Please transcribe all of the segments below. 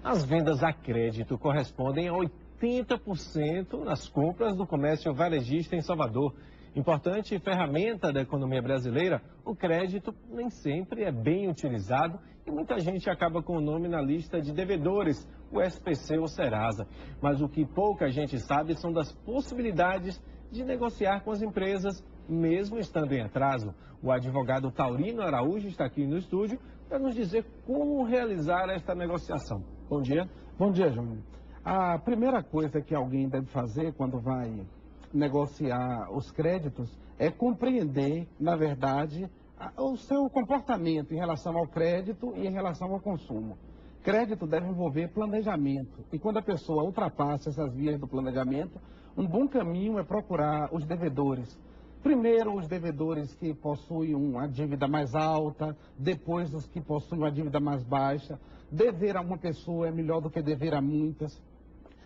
As vendas a crédito correspondem a 80% nas compras do comércio varejista em Salvador. Importante ferramenta da economia brasileira, o crédito nem sempre é bem utilizado e muita gente acaba com o nome na lista de devedores, o SPC ou Serasa. Mas o que pouca gente sabe são das possibilidades de negociar com as empresas, mesmo estando em atraso. O advogado Taurino Araújo está aqui no estúdio para nos dizer como realizar esta negociação. Bom dia. Bom dia, Júnior. A primeira coisa que alguém deve fazer quando vai negociar os créditos é compreender, na verdade, o seu comportamento em relação ao crédito e em relação ao consumo. Crédito deve envolver planejamento e quando a pessoa ultrapassa essas vias do planejamento, um bom caminho é procurar os devedores. Primeiro, os devedores que possuem uma dívida mais alta, depois os que possuem uma dívida mais baixa. Dever a uma pessoa é melhor do que dever a muitas.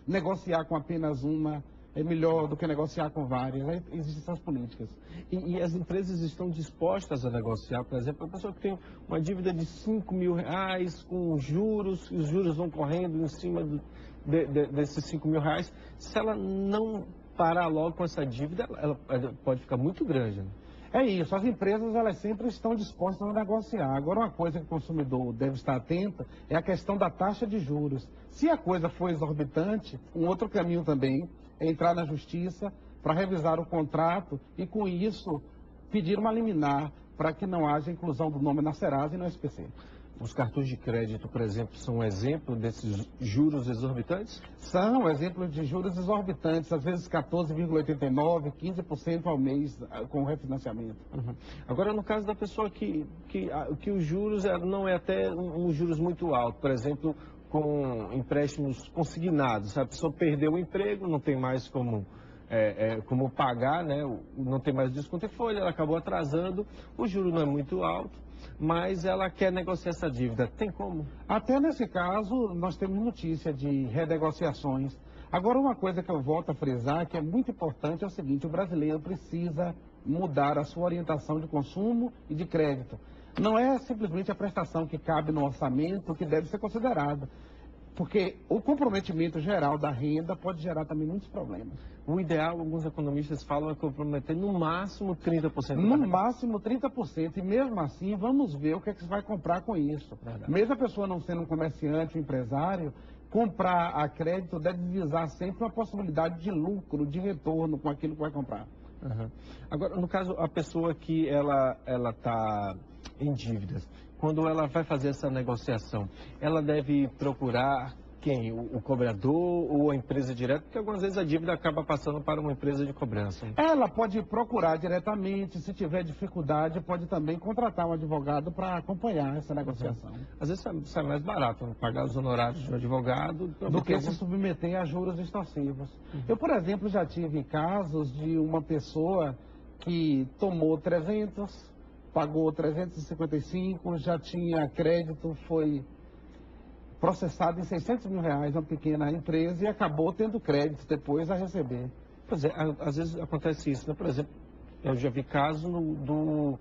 Negociar com apenas uma é melhor do que negociar com várias. Existem essas políticas. E as empresas estão dispostas a negociar, por exemplo, a pessoa que tem uma dívida de R$ 5.000 com juros, os juros vão correndo em cima desses R$ 5.000, se ela não parar logo com essa dívida, ela pode ficar muito grande, né? É isso, as empresas elas sempre estão dispostas a negociar. Agora, uma coisa que o consumidor deve estar atento é a questão da taxa de juros. Se a coisa for exorbitante, um outro caminho também é entrar na justiça para revisar o contrato e, com isso, pedir uma liminar para que não haja inclusão do nome na Serasa e no SPC. Os cartões de crédito, por exemplo, são um exemplo desses juros exorbitantes? São exemplos de juros exorbitantes, às vezes 14,89%, 15% ao mês com o refinanciamento. Uhum. Agora, no caso da pessoa que os juros não é até um juros muito alto, por exemplo, com empréstimos consignados, a pessoa perdeu o emprego, não tem mais como pagar, né? Não tem mais desconto em folha, ela acabou atrasando, o juro não é muito alto, mas ela quer negociar essa dívida. Tem como? Até nesse caso, nós temos notícia de renegociações. Agora, uma coisa que eu volto a frisar, que é muito importante, é o seguinte: o brasileiro precisa mudar a sua orientação de consumo e de crédito. Não é simplesmente a prestação que cabe no orçamento que deve ser considerada, porque o comprometimento geral da renda pode gerar também muitos problemas. O ideal, alguns economistas falam, é comprometer no máximo 30%. No máximo 30%. E mesmo assim, vamos ver o que é que você vai comprar com isso. Verdade. Mesmo a pessoa não sendo um comerciante, um empresário, comprar a crédito deve visar sempre uma possibilidade de lucro, de retorno com aquilo que vai comprar. Uhum. Agora, no caso, a pessoa que ela está em dívidas, quando ela vai fazer essa negociação, ela deve procurar quem? O cobrador ou a empresa direta? Porque algumas vezes a dívida acaba passando para uma empresa de cobrança. Ela pode procurar diretamente, se tiver dificuldade, pode também contratar um advogado para acompanhar essa negociação. Às vezes sai mais barato, né? Pagar os honorários de um advogado do que se submeter a juros extorsivos. Eu, por exemplo, já tive casos de uma pessoa que tomou 300, pagou 355, já tinha crédito, foi processado em R$ 600 mil, uma pequena empresa, e acabou tendo crédito depois a receber. Pois é, às vezes acontece isso, né? Por exemplo, eu já vi caso no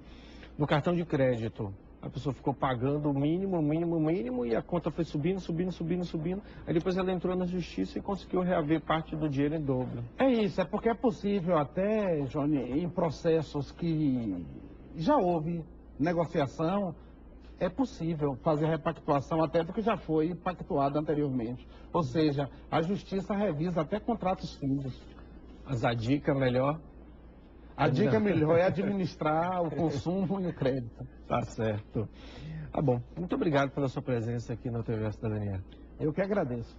cartão de crédito. A pessoa ficou pagando o mínimo, e a conta foi subindo. Aí depois ela entrou na justiça e conseguiu reaver parte do dinheiro em dobro. É isso, é porque é possível até, Johnny, em processos que já houve negociação, é possível fazer repactuação até do que já foi pactuado anteriormente. Ou seja, a justiça revisa até contratos finos. Mas a dica melhor? A dica melhor é administrar o consumo e o crédito. Tá certo. Tá bom. Muito obrigado pela sua presença aqui no TV Cidadania. Eu que agradeço.